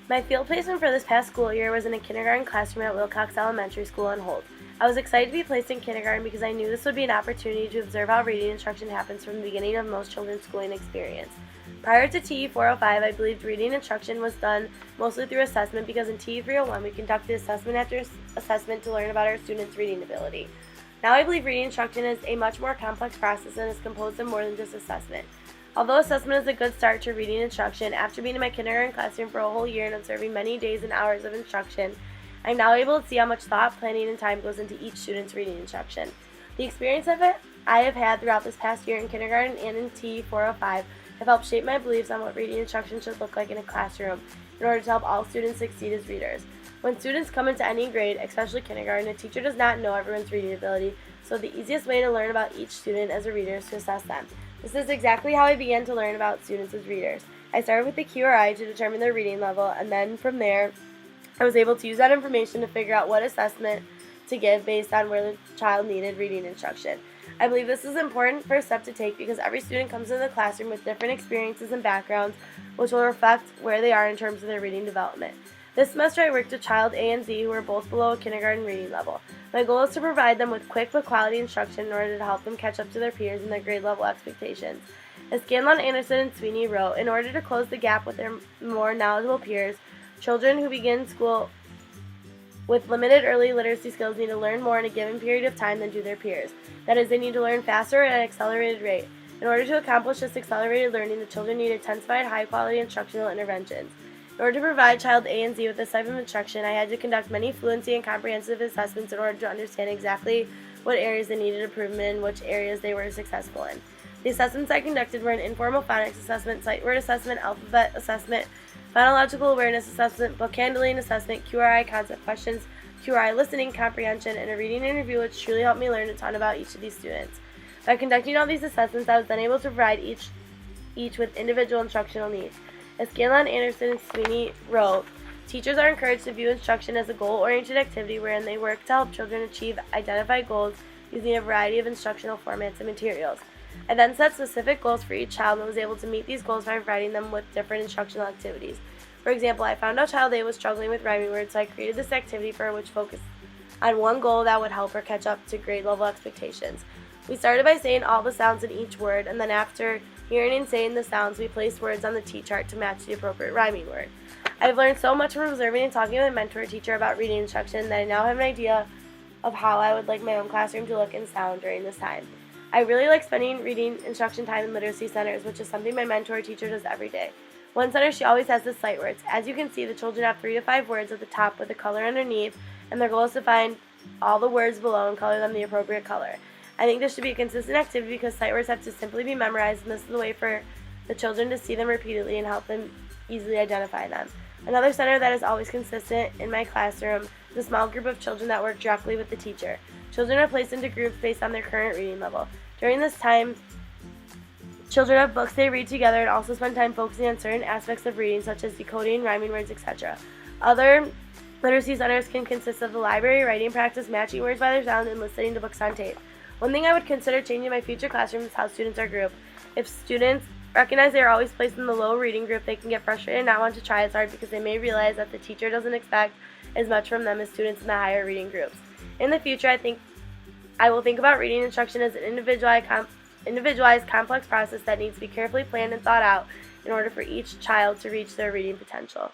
My field placement for this past school year was in a kindergarten classroom at Wilcox Elementary School in Holt. I was excited to be placed in kindergarten because I knew this would be an opportunity to observe how reading instruction happens from the beginning of most children's schooling experience. Prior to TE 405, I believed reading instruction was done mostly through assessment because in TE 301 we conducted assessment after assessment to learn about our students' reading ability. Now I believe reading instruction is a much more complex process and is composed of more than just assessment. Although assessment is a good start to reading instruction, after being in my kindergarten classroom for a whole year and observing many days and hours of instruction, I'm now able to see how much thought, planning, and time goes into each student's reading instruction. The experience of it I have had throughout this past year in kindergarten and in TE 405 have helped shape my beliefs on what reading instruction should look like in a classroom in order to help all students succeed as readers. When students come into any grade, especially kindergarten, a teacher does not know everyone's reading ability, so the easiest way to learn about each student as a reader is to assess them. This is exactly how I began to learn about students as readers. I started with the QRI to determine their reading level, and then from there, I was able to use that information to figure out what assessment to give based on where the child needed reading instruction. I believe this is an important first step to take because every student comes into the classroom with different experiences and backgrounds, which will reflect where they are in terms of their reading development. This semester I worked with child A and Z who were both below a kindergarten reading level. My goal is to provide them with quick but quality instruction in order to help them catch up to their peers and their grade level expectations. As Scanlon, Anderson, and Sweeney wrote, in order to close the gap with their more knowledgeable peers, children who begin school with limited early literacy skills need to learn more in a given period of time than do their peers. That is, they need to learn faster at an accelerated rate. In order to accomplish this accelerated learning, the children need intensified, high-quality instructional interventions. In order to provide child A and Z with this type of instruction, I had to conduct many fluency and comprehensive assessments in order to understand exactly what areas they needed improvement in and which areas they were successful in. The assessments I conducted were an informal phonics assessment, sight word assessment, alphabet assessment, phonological awareness assessment, book handling assessment, QRI concept questions, QRI listening comprehension, and a reading interview which truly helped me learn a ton about each of these students. By conducting all these assessments, I was then able to provide each with individual instructional needs. As Scanlon, Anderson, and Sweeney wrote, teachers are encouraged to view instruction as a goal-oriented activity wherein they work to help children achieve identified goals using a variety of instructional formats and materials. I then set specific goals for each child and was able to meet these goals by providing them with different instructional activities. For example, I found out child A was struggling with rhyming words, so I created this activity for her which focused on one goal that would help her catch up to grade level expectations. We started by saying all the sounds in each word, and then after hearing and saying the sounds, we placed words on the T-chart to match the appropriate rhyming word. I've learned so much from observing and talking with my mentor teacher about reading instruction that I now have an idea of how I would like my own classroom to look and sound during this time. I really like spending reading instruction time in literacy centers, which is something my mentor teacher does every day. One center, she always has the sight words. As you can see, the children have 3 to 5 words at the top with a color underneath, and their goal is to find all the words below and color them the appropriate color. I think this should be a consistent activity because sight words have to simply be memorized, and this is the way for the children to see them repeatedly and help them easily identify them. Another center that is always consistent in my classroom is a small group of children that work directly with the teacher. Children are placed into groups based on their current reading level. During this time, children have books they read together and also spend time focusing on certain aspects of reading, such as decoding, rhyming words, etc. Other literacy centers can consist of the library, writing practice, matching words by their sound, and listening to books on tape. One thing I would consider changing in my future classroom is how students are grouped. If students recognize they are always placed in the low reading group, they can get frustrated and not want to try as hard because they may realize that the teacher doesn't expect as much from them as students in the higher reading groups. In the future, I will think about reading instruction as an individualized, complex process that needs to be carefully planned and thought out in order for each child to reach their reading potential.